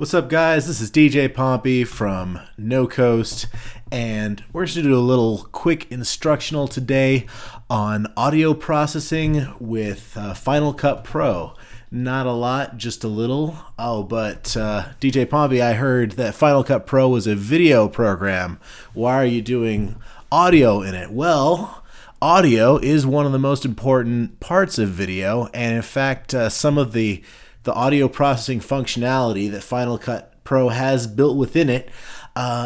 What's up, guys? This is DJ Pompey from No Coast, and we're just going to do a little quick instructional today on audio processing with Final Cut Pro. Not a lot, just a little. Oh, but DJ Pompey, I heard that Final Cut Pro was a video program. Why are you doing audio in it? Well, audio is one of the most important parts of video, and in fact, some of the audio processing functionality that Final Cut Pro has built within it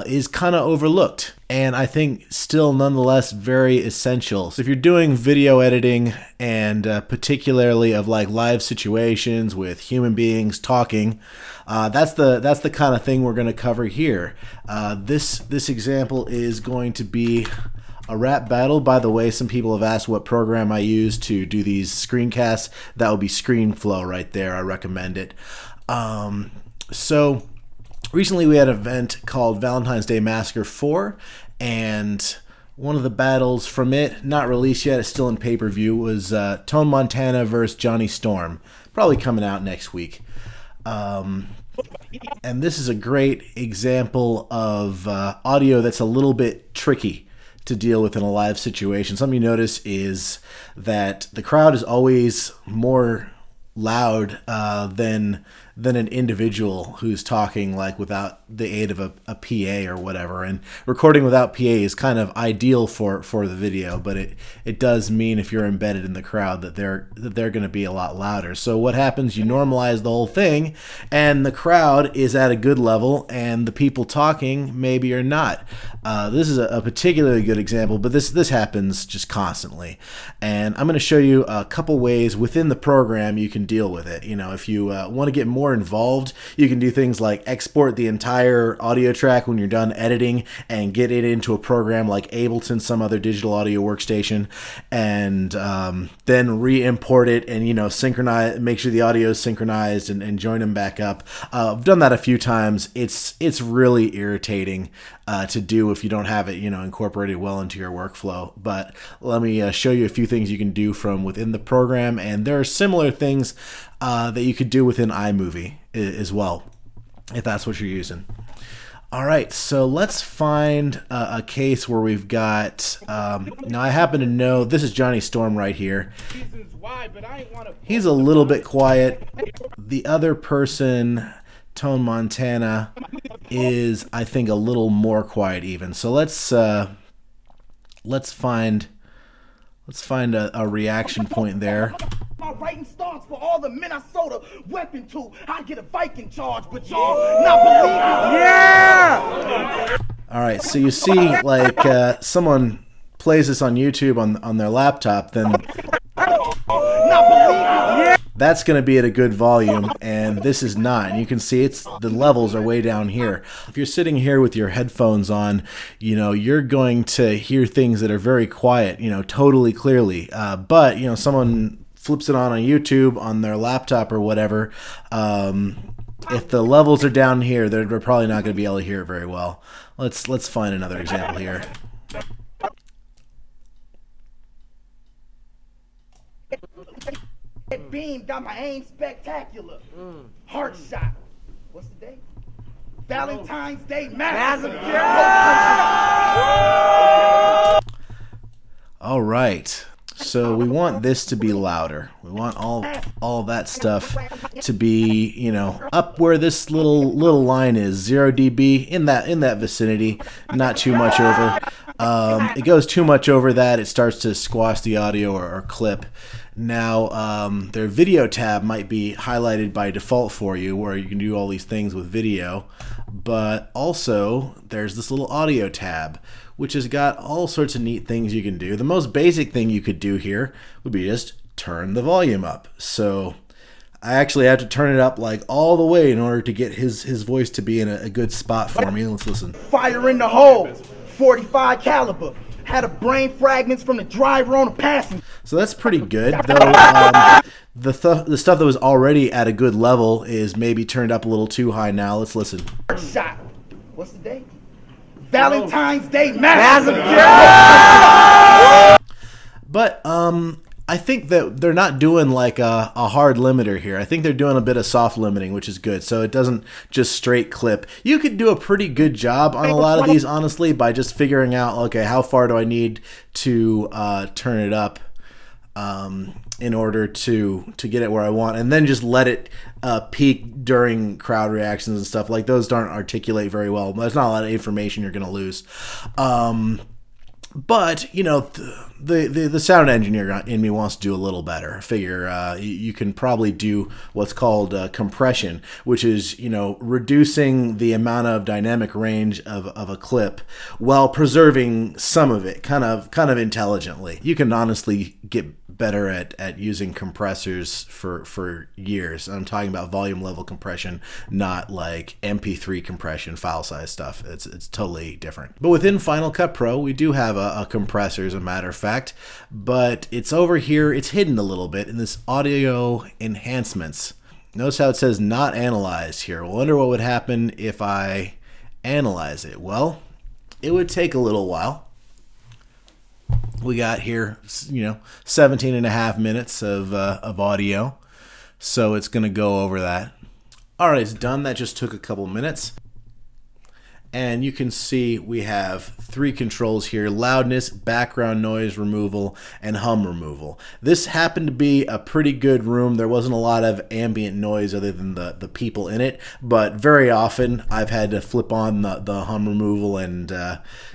is kind of overlooked, and I think still nonetheless very essential. So if you're doing video editing, and particularly of like live situations with human beings talking, that's the kind of thing we're going to cover here. This example is going to be a rap battle. By the way, some people have asked what program I use to do these screencasts. That would be ScreenFlow right there. I recommend it. So recently we had an event called Valentine's Day Massacre 4, and one of the battles from it, not released yet, it's still in pay-per-view, was Tone Montana versus Jonny Storm. Probably coming out next week. And this is a great example of audio that's a little bit tricky to deal with in a live situation. Something you notice is that the crowd is always more loud than an individual who's talking like without the aid of a PA or whatever. And recording without PA is kind of ideal for the video, but it does mean if you're embedded in the crowd that they're going to be a lot louder. So what happens? You normalize the whole thing, and the crowd is at a good level, and the people talking maybe are not. This is a particularly good example, but this happens just constantly. And I'm going to show you a couple ways within the program you can deal with it. You know, if you want to get more involved, you can do things like export the entire audio track when you're done editing and get it into a program like Ableton, some other digital audio workstation, and then re-import it and, you know, synchronize, make sure the audio is synchronized and join them back up. I've done that a few times. It's really irritating to do if you don't have it, you know, incorporated well into your workflow. But let me show you a few things you can do from within the program, and there are similar things that you could do within iMovie as well, if that's what you're using. All right, so let's find a case where we've got, now I happen to know, this is Jonny Storm right here. He's a little bit quiet. The other person, Tone Montana, is, I think, a little more quiet even. So let's find a reaction point there. My writing starts for all the Minnesota weapon too. I get a Viking charge, but y'all not believe me. Yeah! All right, so you see, like, someone plays this on YouTube on their laptop, then Not believe me. that's going to be at a good volume, and this is not. And you can see the levels are way down here. If you're sitting here with your headphones on, you know, you're going to hear things that are very quiet, you know, totally clearly. But, you know, someone flips it on YouTube on their laptop or whatever, if the levels are down here, they're probably not going to be able to hear it very well. Let's find another example here. That beam got my aim spectacular. Heart shot. What's the date? Valentine's Day Massacre. All right. So we want this to be louder. We want all that stuff to be, you know, up where this little line is, 0 dB, in that vicinity, not too much over. It goes too much over that, it starts to squash the audio or clip. Now, their video tab might be highlighted by default for you, where you can do all these things with video, but also there's this little audio tab, which has got all sorts of neat things you can do. The most basic thing you could do here would be just turn the volume up. So I actually have to turn it up like all the way in order to get his voice to be in a good spot for me. Let's listen. Fire in the hole. 45 caliber. Had a brain fragments from the driver on the passenger. So that's pretty good, though. The stuff that was already at a good level is maybe turned up a little too high now. Let's listen. Shot. What's the date? Valentine's Day Massacre. But I think that they're not doing like a hard limiter here. I think they're doing a bit of soft limiting, which is good. So it doesn't just straight clip. You could do a pretty good job on a lot of these, honestly, by just figuring out, okay, how far do I need to turn it up in order to get it where I want, and then just let it peak during crowd reactions and stuff. Like, those don't articulate very well. There's not a lot of information you're going to lose. But, you know, the sound engineer in me wants to do a little better. I figure you can probably do what's called compression, which is, you know, reducing the amount of dynamic range of a clip while preserving some of it kind of intelligently. You can honestly get better at using compressors for years. I'm talking about volume level compression, not like MP3 compression, file size stuff. It's totally different. But within Final Cut Pro, we do have a compressor, as a matter of fact, but it's over here. It's hidden a little bit in this audio enhancements. Notice how it says not analyzed here. I wonder what would happen if I analyze it. Well, it would take a little while. We got here, you know, 17 and a half minutes of audio. So it's going to go over that. All right, it's done. That just took a couple minutes. And you can see we have 3 controls here: loudness, background noise removal, and hum removal. This happened to be a pretty good room. There wasn't a lot of ambient noise other than the people in it, but very often I've had to flip on the hum removal, and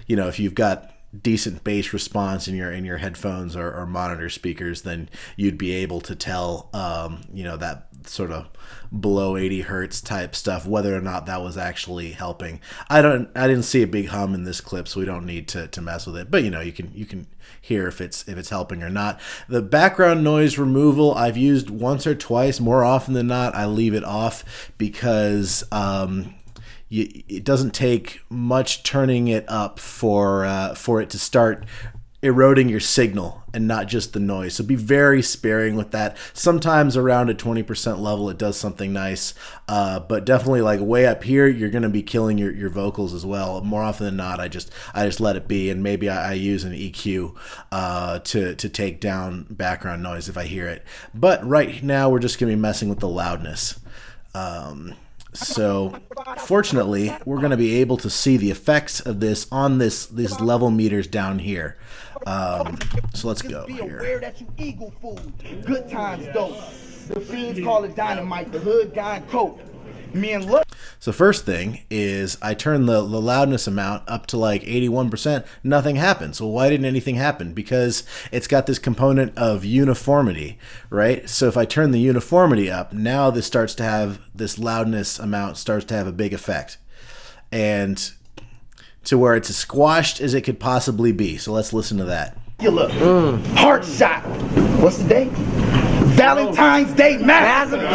you know, if you've got decent bass response in your headphones or monitor speakers, then you'd be able to tell you know, that sort of below 80 hertz type stuff, whether or not that was actually helping. I didn't see a big hum in this clip, so we don't need to mess with it, but you know, you can hear if it's helping or not. The background noise removal I've used once or twice. More often than not, I leave it off because it doesn't take much turning it up for it to start eroding your signal and not just the noise. So be very sparing with that. Sometimes around a 20% level it does something nice, but definitely like way up here you're going to be killing your vocals as well. More often than not, I just let it be, and maybe I use an EQ to take down background noise if I hear it. But right now we're just going to be messing with the loudness. So fortunately, we're going to be able to see the effects of this on these level meters down here. So let's go Be here. aware that you eagle food. Good times though. The fiends call it dynamite. The hood dying coke. Me and look. So first thing is I turn the loudness amount up to like 81%. Nothing happens. Well, why didn't anything happen? Because it's got this component of uniformity, right? So if I turn the uniformity up, now this loudness amount starts to have a big effect, and to where it's as squashed as it could possibly be. So let's listen to that. You look. Heart shot. What's the day? Valentine's Day massacre.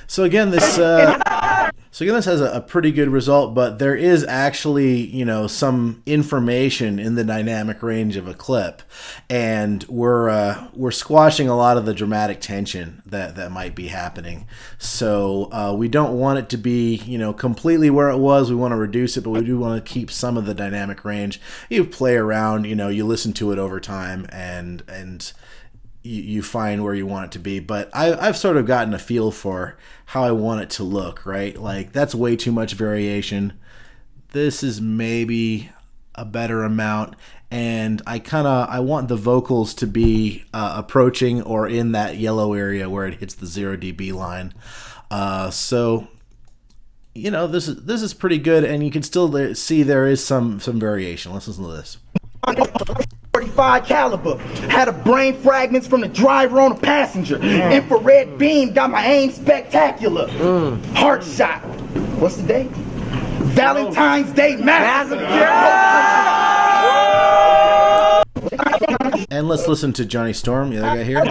So again, this has a pretty good result, but there is actually, you know, some information in the dynamic range of a clip, and we're squashing a lot of the dramatic tension that might be happening. So we don't want it to be, you know, completely where it was. We want to reduce it, but we do want to keep some of the dynamic range. You play around, you know, you listen to it over time, and you find where you want it to be. But I've sort of gotten a feel for how I want it to look, right? Like, that's way too much variation. This is maybe a better amount, and I want the vocals to be approaching or in that yellow area where it hits the 0 dB line. So, you know, this is pretty good, and you can still see there is some variation. Let's listen to this. 45 caliber. Had a brain fragments from the driver on a passenger. Infrared beam got my aim spectacular. Heart shot. What's the day? Valentine's Day massacre. And let's listen to Jonny Storm, the other guy here.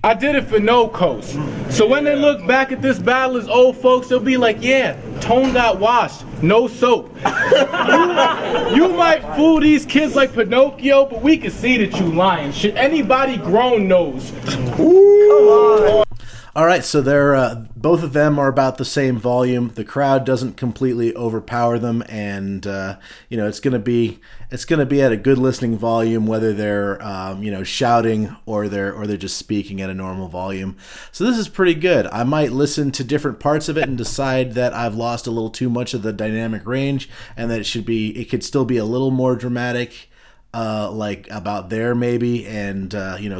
I did it for No Coast. So when they look back at this battle as old folks, they'll be like, yeah, Tone got washed, no soap. You might fool these kids like Pinocchio, but we can see that you lying. Shit, anybody grown knows. All All right, so they're both of them are about the same volume. The crowd doesn't completely overpower them, and it's gonna be at a good listening volume, whether they're shouting or they're just speaking at a normal volume. So this is pretty good. I might listen to different parts of it and decide that I've lost a little too much of the dynamic range, and that it could still be a little more dramatic. Like about there maybe, and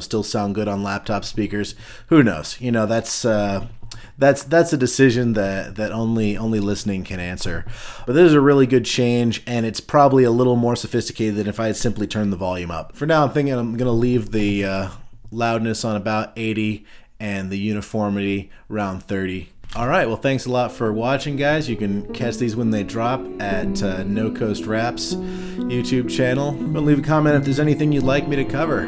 still sound good on laptop speakers. Who knows? That's a decision that only listening can answer. But this is a really good change, and it's probably a little more sophisticated than if I had simply turned the volume up. For now, I'm thinking I'm gonna leave the loudness on about 80 and the uniformity around 30. All right, well, thanks a lot for watching, guys. You can catch these when they drop at No Coast Rap's YouTube channel. Leave a comment if there's anything you'd like me to cover.